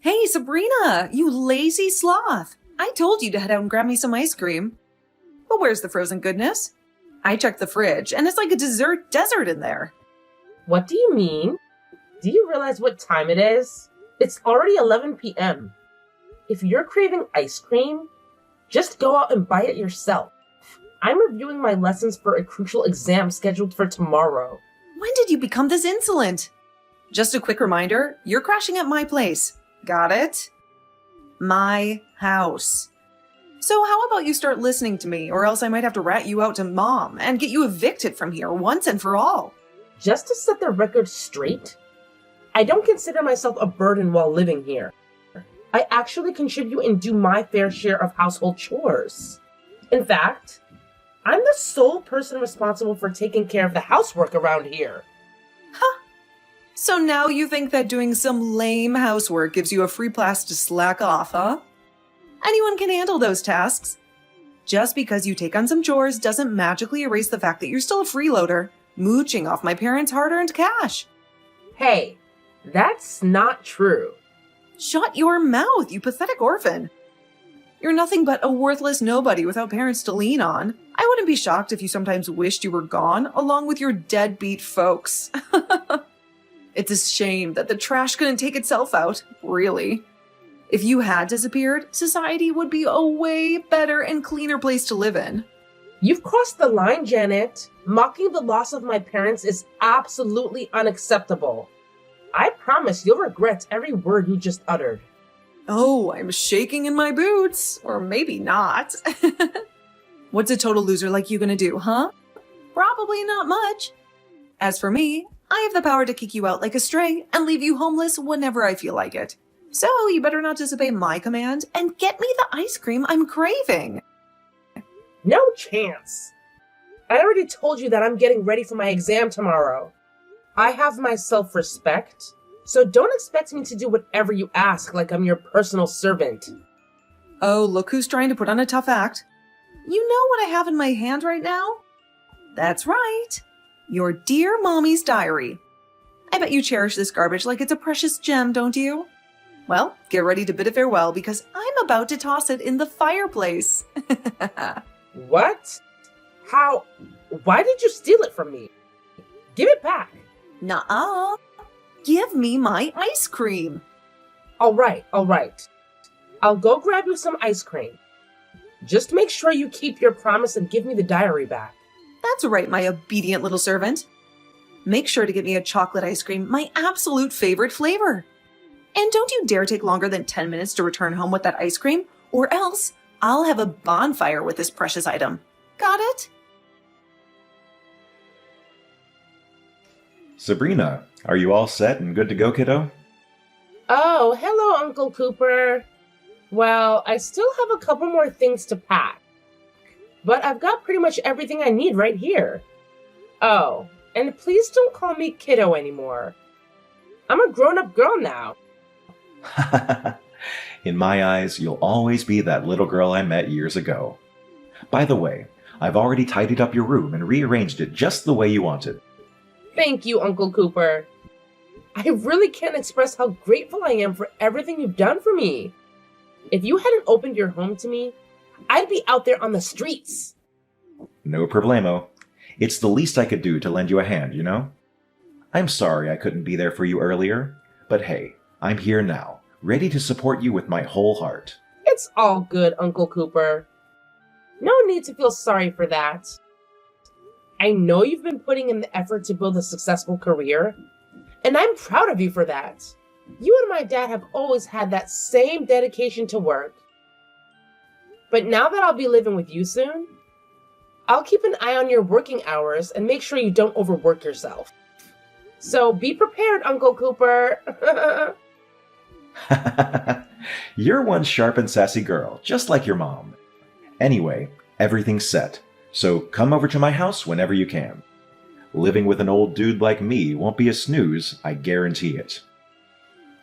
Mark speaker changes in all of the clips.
Speaker 1: Hey, Sabrina, you lazy sloth. I told you to head out and grab me some ice cream. But where's the frozen goodness? I checked the fridge, and it's like a dessert desert in there.
Speaker 2: What do you mean? Do you realize what time it is? It's already 11 p.m. If you're craving ice cream, just go out and buy it yourself. I'm reviewing my lessons for a crucial exam scheduled for tomorrow.
Speaker 1: When did you become this insolent? Just a quick reminder, you're crashing at my place. Got it? My house. So how about you start listening to me, or else I might have to rat you out to Mom and get you evicted from here once and for all.
Speaker 2: Just to set the record straight, I don't consider myself a burden while living here. I actually contribute and do my fair share of household chores. In fact, I'm the sole person responsible for taking care of the housework around here.
Speaker 1: Huh. So now you think that doing some lame housework gives you a free pass to slack off, huh? Anyone can handle those tasks. Just because you take on some chores doesn't magically erase the fact that you're still a freeloader, mooching off my parents' hard-earned cash.
Speaker 2: Hey, that's not true.
Speaker 1: Shut your mouth, you pathetic orphan. You're nothing but a worthless nobody without parents to lean on. I wouldn't be shocked if you sometimes wished you were gone, along with your deadbeat folks. It's a shame that the trash couldn't take itself out, really. If you had disappeared, society would be a way better and cleaner place to live in.
Speaker 2: You've crossed the line, Janet. Mocking the loss of my parents is absolutely unacceptable. I promise you'll regret every word you just uttered.
Speaker 1: Oh, I'm shaking in my boots. Or maybe not. What's a total loser like you gonna do, huh? Probably not much. As for me, I have the power to kick you out like a stray and leave you homeless whenever I feel like it. So you better not disobey my command and get me the ice cream I'm craving.
Speaker 2: No chance. I already told you that I'm getting ready for my exam tomorrow. I have my self-respect, so don't expect me to do whatever you ask like I'm your personal servant.
Speaker 1: Oh, look who's trying to put on a tough act. You know what I have in my hand right now? That's right. Your dear mommy's diary. I bet you cherish this garbage like it's a precious gem, don't you? Well, get ready to bid it farewell because I'm about to toss it in the fireplace.
Speaker 2: What? How? Why did you steal it from me? Give it back.
Speaker 1: Nuh-uh. Give me my ice cream.
Speaker 2: All right. I'll go grab you some ice cream. Just make sure you keep your promise and give me the diary back.
Speaker 1: That's right, my obedient little servant. Make sure to get me a chocolate ice cream, my absolute favorite flavor. And don't you dare take longer than 10 minutes to return home with that ice cream, or else I'll have a bonfire with this precious item. Got it?
Speaker 3: Sabrina, are you all set and good to go, kiddo?
Speaker 2: Oh, hello, Uncle Cooper. Well, I still have a couple more things to pack, but I've got pretty much everything I need right here. Oh, and please don't call me kiddo anymore. I'm a grown-up girl now.
Speaker 3: In my eyes, you'll always be that little girl I met years ago. By the way, I've already tidied up your room and rearranged it just the way you wanted.
Speaker 2: Thank you, Uncle Cooper. I really can't express how grateful I am for everything you've done for me. If you hadn't opened your home to me, I'd be out there on the streets.
Speaker 3: No problemo. It's the least I could do to lend you a hand, you know? I'm sorry I couldn't be there for you earlier, but hey, I'm here now, ready to support you with my whole heart.
Speaker 2: It's all good, Uncle Cooper. No need to feel sorry for that. I know you've been putting in the effort to build a successful career, and I'm proud of you for that. You and my dad have always had that same dedication to work. But now that I'll be living with you soon, I'll keep an eye on your working hours and make sure you don't overwork yourself. So be prepared, Uncle Cooper.
Speaker 3: You're one sharp and sassy girl, just like your mom. Anyway, everything's set, so come over to my house whenever you can. Living with an old dude like me won't be a snooze, I guarantee it.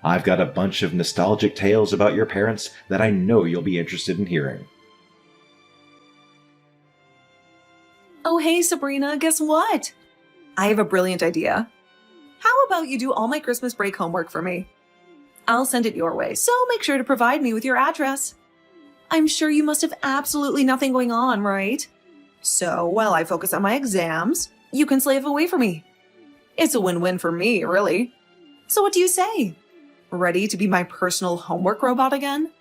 Speaker 3: I've got a bunch of nostalgic tales about your parents that I know you'll be interested in hearing.
Speaker 1: Oh, hey, Sabrina, guess what? I have a brilliant idea. How about you do all my Christmas break homework for me? I'll send it your way, so make sure to provide me with your address. I'm sure you must have absolutely nothing going on, right? So while I focus on my exams, you can slave away for me. It's a win-win for me, really. So what do you say? Ready to be my personal homework robot again?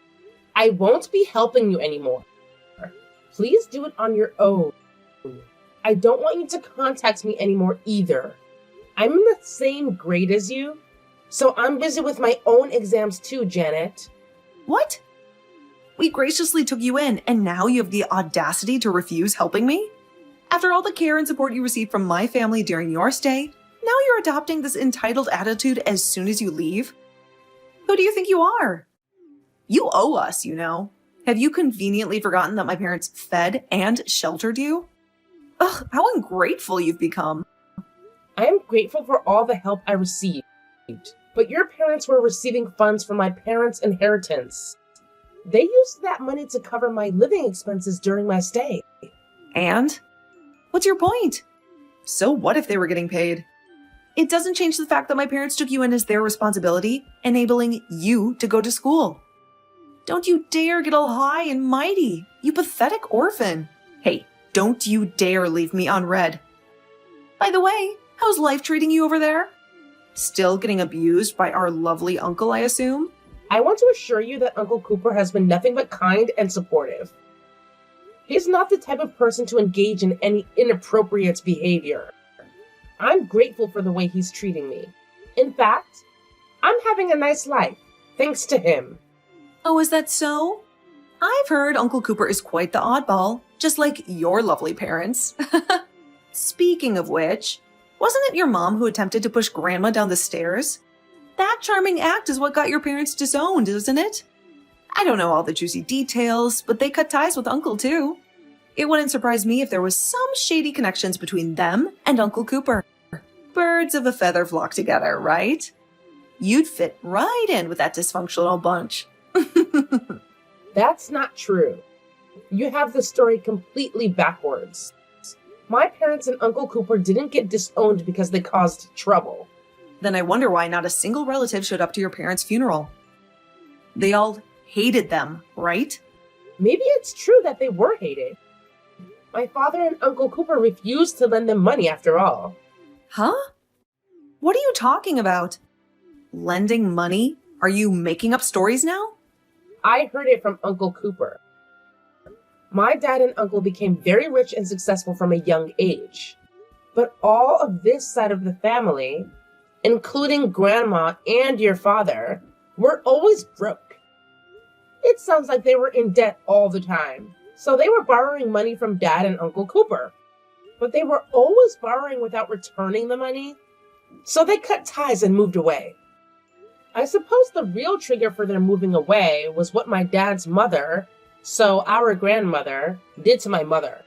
Speaker 2: I won't be helping you anymore. Please do it on your own. I don't want you to contact me anymore either. I'm in the same grade as you, so I'm busy with my own exams too, Janet.
Speaker 1: What? We graciously took you in, and now you have the audacity to refuse helping me? After all the care and support you received from my family during your stay, now you're adopting this entitled attitude as soon as you leave? Who do you think you are? You owe us, you know. Have you conveniently forgotten that my parents fed and sheltered you? Ugh, how ungrateful you've become.
Speaker 2: I am grateful for all the help I received, but your parents were receiving funds from my parents' inheritance. They used that money to cover my living expenses during my stay.
Speaker 1: And? What's your point? So what if they were getting paid? It doesn't change the fact that my parents took you in as their responsibility, enabling you to go to school. Don't you dare get all high and mighty, you pathetic orphan. Hey, don't you dare leave me unread. By the way, how's life treating you over there? Still getting abused by our lovely uncle, I assume?
Speaker 2: I want to assure you that Uncle Cooper has been nothing but kind and supportive. He's not the type of person to engage in any inappropriate behavior. I'm grateful for the way he's treating me. In fact, I'm having a nice life, thanks to him.
Speaker 1: Oh, is that so? I've heard Uncle Cooper is quite the oddball, just like your lovely parents. Speaking of which, wasn't it your mom who attempted to push Grandma down the stairs? That charming act is what got your parents disowned, isn't it? I don't know all the juicy details, but they cut ties with Uncle too. It wouldn't surprise me if there was some shady connections between them and Uncle Cooper. Birds of a feather flock together, right? You'd fit right in with that dysfunctional bunch.
Speaker 2: That's not true. You have the story completely backwards. My parents and Uncle Cooper didn't get disowned because they caused trouble.
Speaker 1: Then I wonder why not a single relative showed up to your parents' funeral. They all hated them, right?
Speaker 2: Maybe it's true that they were hated. My father and Uncle Cooper refused to lend them money after all.
Speaker 1: Huh? What are you talking about? Lending money? Are you making up stories now?
Speaker 2: I heard it from Uncle Cooper. My dad and uncle became very rich and successful from a young age. But all of this side of the family, including Grandma and your father, were always broke. It sounds like they were in debt all the time. So they were borrowing money from Dad and Uncle Cooper. But they were always borrowing without returning the money. So they cut ties and moved away. I suppose the real trigger for their moving away was what my dad's mother, so our grandmother, did to my mother.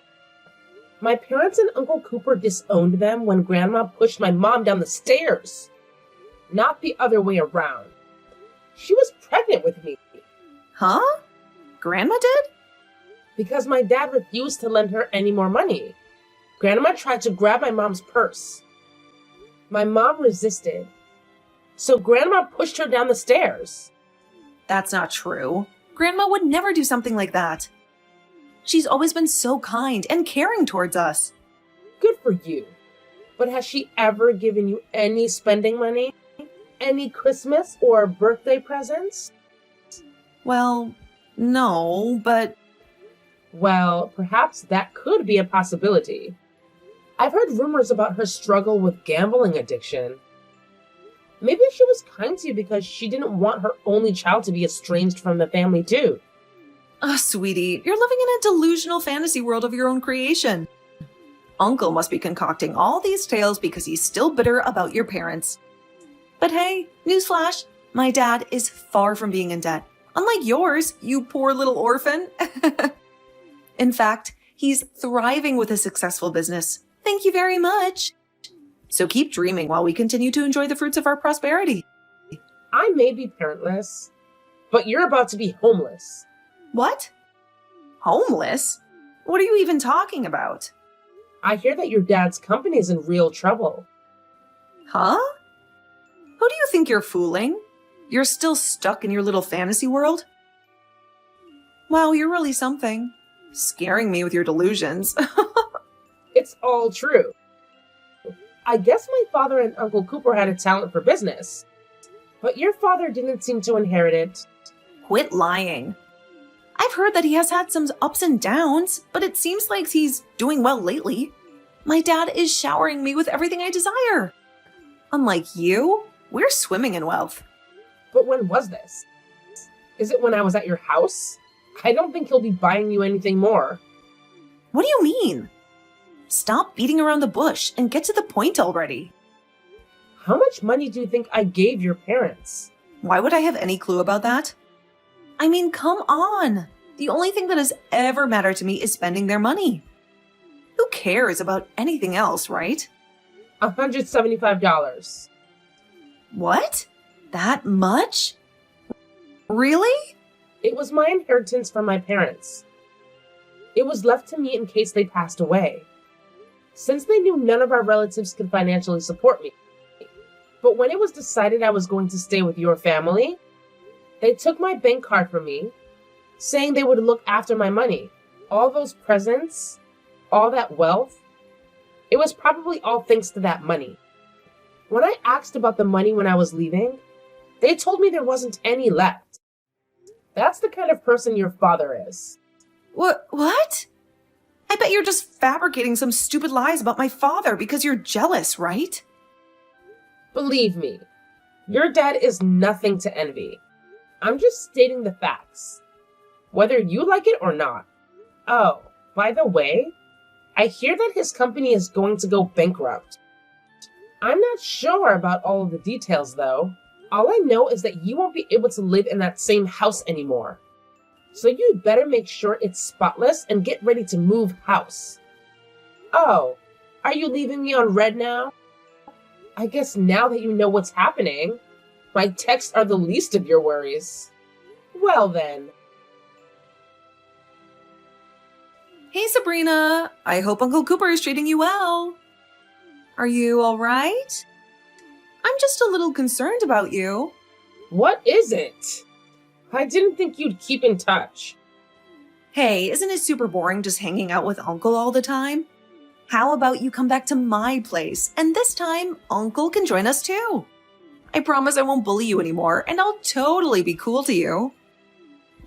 Speaker 2: My parents and Uncle Cooper disowned them when Grandma pushed my mom down the stairs. Not the other way around. She was pregnant with me.
Speaker 1: Huh? Grandma did?
Speaker 2: Because my dad refused to lend her any more money. Grandma tried to grab my mom's purse. My mom resisted. So Grandma pushed her down the stairs.
Speaker 1: That's not true. Grandma would never do something like that. She's always been so kind and caring towards us.
Speaker 2: Good for you. But has she ever given you any spending money? Any Christmas or birthday presents?
Speaker 1: Well, no, but...
Speaker 2: Well, perhaps that could be a possibility. I've heard rumors about her struggle with gambling addiction. Maybe she was kind to you because she didn't want her only child to be estranged from the family too.
Speaker 1: Sweetie, you're living in a delusional fantasy world of your own creation. Uncle must be concocting all these tales because he's still bitter about your parents. But hey, newsflash, my dad is far from being in debt. Unlike yours, you poor little orphan. In fact, he's thriving with a successful business. Thank you very much. So keep dreaming while we continue to enjoy the fruits of our prosperity.
Speaker 2: I may be parentless, but you're about to be homeless.
Speaker 1: What? Homeless? What are you even talking about?
Speaker 2: I hear that your dad's company is in real trouble.
Speaker 1: Huh? Who do you think you're fooling? You're still stuck in your little fantasy world? Wow, you're really something. Scaring me with your delusions.
Speaker 2: It's all true. I guess my father and Uncle Cooper had a talent for business, but your father didn't seem to inherit it.
Speaker 1: Quit lying. I've heard that he has had some ups and downs, but it seems like he's doing well lately. My dad is showering me with everything I desire. Unlike you, we're swimming in wealth.
Speaker 2: But when was this? Is it when I was at your house? I don't think he'll be buying you anything more.
Speaker 1: What do you mean? Stop beating around the bush and get to the point already.
Speaker 2: How much money do you think I gave your parents?
Speaker 1: Why would I have any clue about that? I mean, come on. The only thing that has ever mattered to me is spending their money. Who cares about anything else, right?
Speaker 2: $175.
Speaker 1: What? That much? Really?
Speaker 2: It was my inheritance from my parents. It was left to me in case they passed away, since they knew none of our relatives could financially support me. But when it was decided I was going to stay with your family, they took my bank card from me, saying they would look after my money. All those presents, all that wealth, it was probably all thanks to that money. When I asked about the money when I was leaving, they told me there wasn't any left. That's the kind of person your father is.
Speaker 1: What? I bet you're just fabricating some stupid lies about my father because you're jealous, right?
Speaker 2: Believe me, your dad is nothing to envy. I'm just stating the facts, whether you like it or not. Oh, by the way, I hear that his company is going to go bankrupt. I'm not sure about all of the details, though. All I know is that you won't be able to live in that same house anymore. So you'd better make sure it's spotless and get ready to move house. Oh, are you leaving me on red now? I guess now that you know what's happening, my texts are the least of your worries. Well then.
Speaker 1: Hey, Sabrina. I hope Uncle Cooper is treating you well. Are you all right? I'm just a little concerned about you.
Speaker 2: What is it? I didn't think you'd keep in touch.
Speaker 1: Hey, isn't it super boring just hanging out with Uncle all the time? How about you come back to my place, and this time, Uncle can join us too. I promise I won't bully you anymore, and I'll totally be cool to you.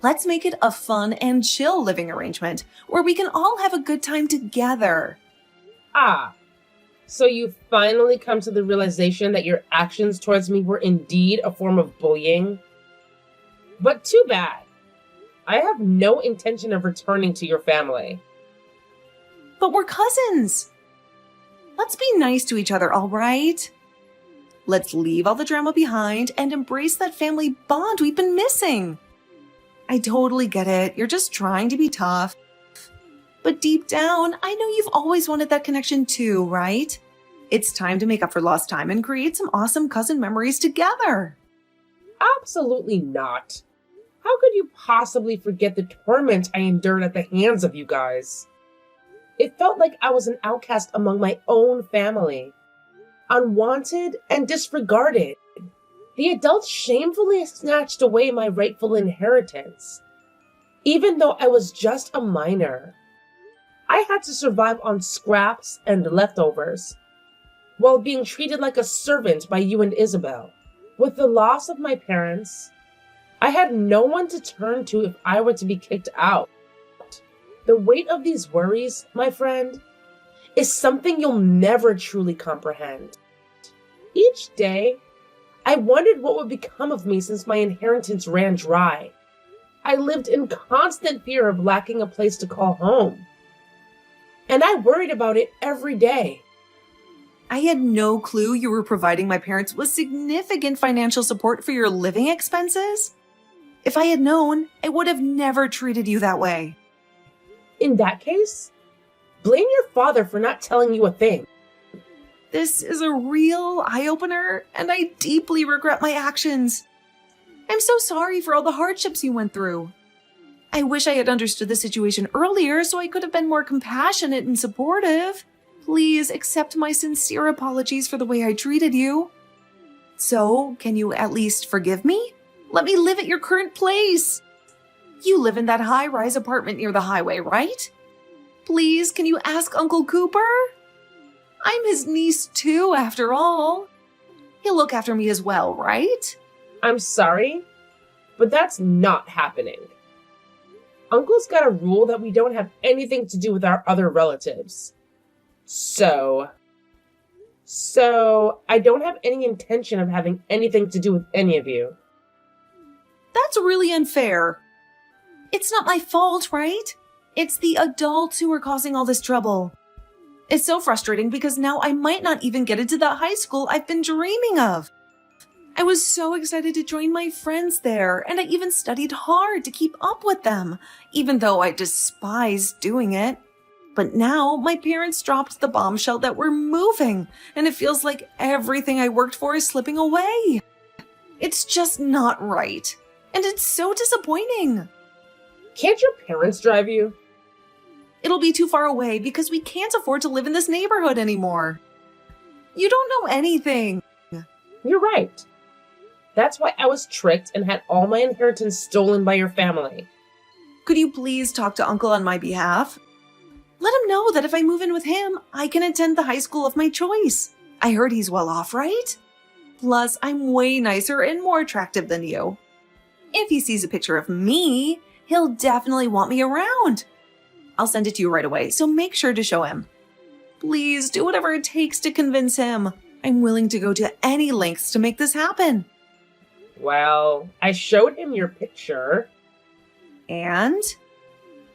Speaker 1: Let's make it a fun and chill living arrangement, where we can all have a good time together.
Speaker 2: Ah, so you've finally come to the realization that your actions towards me were indeed a form of bullying? But too bad. I have no intention of returning to your family.
Speaker 1: But we're cousins. Let's be nice to each other, all right? Let's leave all the drama behind and embrace that family bond we've been missing. I totally get it. You're just trying to be tough. But deep down, I know you've always wanted that connection too, right? It's time to make up for lost time and create some awesome cousin memories together.
Speaker 2: Absolutely not. How could you possibly forget the torment I endured at the hands of you guys? It felt like I was an outcast among my own family, unwanted and disregarded. The adults shamefully snatched away my rightful inheritance, even though I was just a minor. I had to survive on scraps and leftovers, while being treated like a servant by you and Isabel. With the loss of my parents, I had no one to turn to if I were to be kicked out. The weight of these worries, my friend, is something you'll never truly comprehend. Each day, I wondered what would become of me since my inheritance ran dry. I lived in constant fear of lacking a place to call home. And I worried about it every day.
Speaker 1: I had no clue you were providing my parents with significant financial support for your living expenses. If I had known, I would have never treated you that way.
Speaker 2: In that case, blame your father for not telling you a thing.
Speaker 1: This is a real eye-opener, and I deeply regret my actions. I'm so sorry for all the hardships you went through. I wish I had understood the situation earlier so I could have been more compassionate and supportive. Please accept my sincere apologies for the way I treated you. So, can you at least forgive me? Let me live at your current place. You live in that high-rise apartment near the highway, right? Please, can you ask Uncle Cooper? I'm his niece too, after all. He'll look after me as well, right?
Speaker 2: I'm sorry, but that's not happening. Uncle's got a rule that we don't have anything to do with our other relatives. So I don't have any intention of having anything to do with any of you.
Speaker 1: That's really unfair. It's not my fault, right? It's the adults who are causing all this trouble. It's so frustrating because now I might not even get into the high school I've been dreaming of. I was so excited to join my friends there, and I even studied hard to keep up with them, even though I despise doing it. But now my parents dropped the bombshell that we're moving, and it feels like everything I worked for is slipping away. It's just not right, and it's so disappointing.
Speaker 2: Can't your parents drive you?
Speaker 1: It'll be too far away because we can't afford to live in this neighborhood anymore. You don't know anything.
Speaker 2: You're right. That's why I was tricked and had all my inheritance stolen by your family.
Speaker 1: Could you please talk to Uncle on my behalf? Let him know that if I move in with him, I can attend the high school of my choice. I heard he's well off, right? Plus, I'm way nicer and more attractive than you. If he sees a picture of me, he'll definitely want me around. I'll send it to you right away, so make sure to show him. Please do whatever it takes to convince him. I'm willing to go to any lengths to make this happen.
Speaker 2: Well, I showed him your picture.
Speaker 1: And?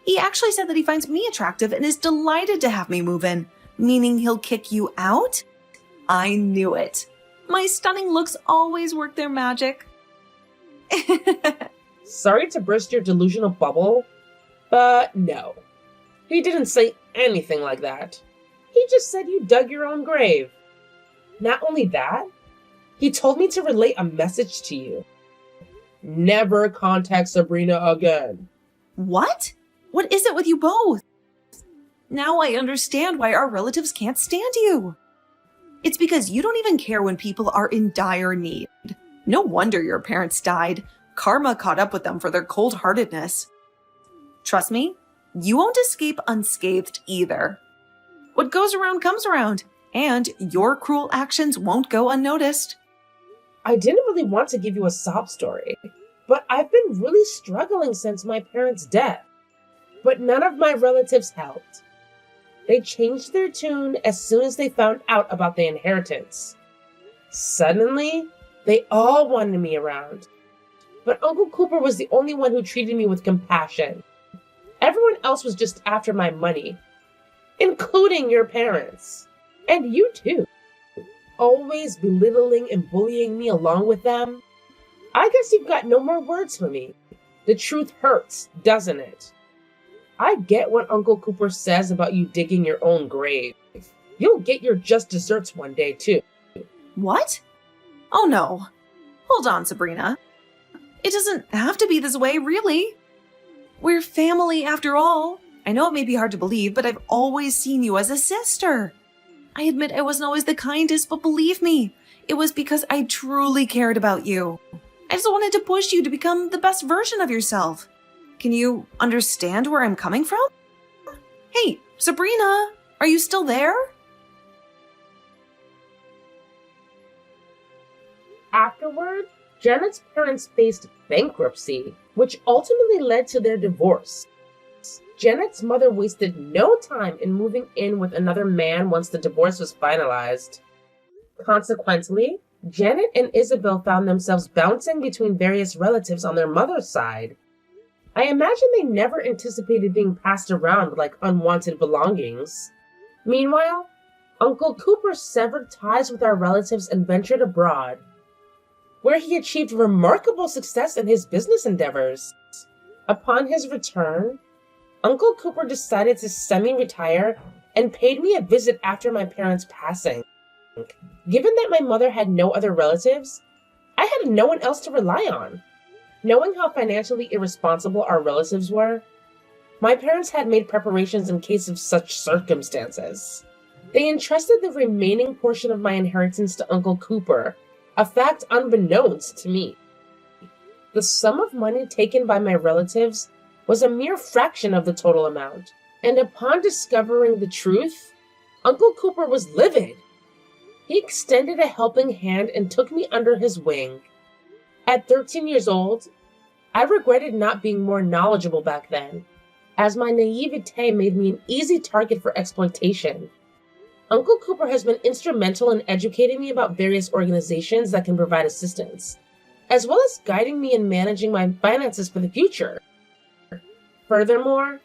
Speaker 1: He actually said that he finds me attractive and is delighted to have me move in, meaning he'll kick you out? I knew it. My stunning looks always work their magic.
Speaker 2: Sorry to burst your delusional bubble, but no. He didn't say anything like that. He just said you dug your own grave. Not only that, he told me to relay a message to you. Never contact Sabrina again.
Speaker 1: What? What is it with you both? Now I understand why our relatives can't stand you. It's because you don't even care when people are in dire need. No wonder your parents died. Karma caught up with them for their cold-heartedness. Trust me, you won't escape unscathed either. What goes around comes around, and your cruel actions won't go unnoticed.
Speaker 2: I didn't really want to give you a sob story, but I've been really struggling since my parents' death. But none of my relatives helped. They changed their tune as soon as they found out about the inheritance. Suddenly, they all wanted me around. But Uncle Cooper was the only one who treated me with compassion. Everyone else was just after my money, including your parents. And you too. Always belittling and bullying me along with them. I guess you've got no more words for me. The truth hurts, doesn't it? I get what Uncle Cooper says about you digging your own grave. You'll get your just desserts one day, too.
Speaker 1: What? Oh no. Hold on, Sabrina. It doesn't have to be this way, really. We're family after all. I know it may be hard to believe, but I've always seen you as a sister. I admit I wasn't always the kindest, but believe me, it was because I truly cared about you. I just wanted to push you to become the best version of yourself. Can you understand where I'm coming from? Hey, Sabrina, are you still there?
Speaker 2: Afterward, Janet's parents faced bankruptcy, which ultimately led to their divorce. Janet's mother wasted no time in moving in with another man once the divorce was finalized. Consequently, Janet and Isabel found themselves bouncing between various relatives on their mother's side. I imagine they never anticipated being passed around like unwanted belongings. Meanwhile, Uncle Cooper severed ties with our relatives and ventured abroad, where he achieved remarkable success in his business endeavors. Upon his return, Uncle Cooper decided to semi-retire and paid me a visit after my parents' passing. Given that my mother had no other relatives, I had no one else to rely on. Knowing how financially irresponsible our relatives were, my parents had made preparations in case of such circumstances. They entrusted the remaining portion of my inheritance to Uncle Cooper, a fact unbeknownst to me. The sum of money taken by my relatives was a mere fraction of the total amount, and upon discovering the truth, Uncle Cooper was livid. He extended a helping hand and took me under his wing. At 13 years old, I regretted not being more knowledgeable back then, as my naivete made me an easy target for exploitation. Uncle Cooper has been instrumental in educating me about various organizations that can provide assistance, as well as guiding me in managing my finances for the future. Furthermore,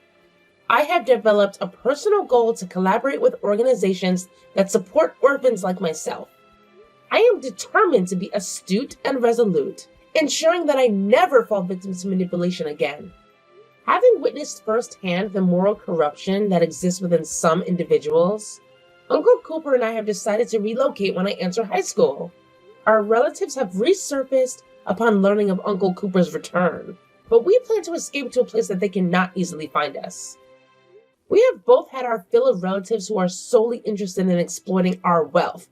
Speaker 2: I have developed a personal goal to collaborate with organizations that support orphans like myself. I am determined to be astute and resolute, ensuring that I never fall victim to manipulation again. Having witnessed firsthand the moral corruption that exists within some individuals, Uncle Cooper and I have decided to relocate when I enter high school. Our relatives have resurfaced upon learning of Uncle Cooper's return, but we plan to escape to a place that they cannot easily find us. We have both had our fill of relatives who are solely interested in exploiting our wealth.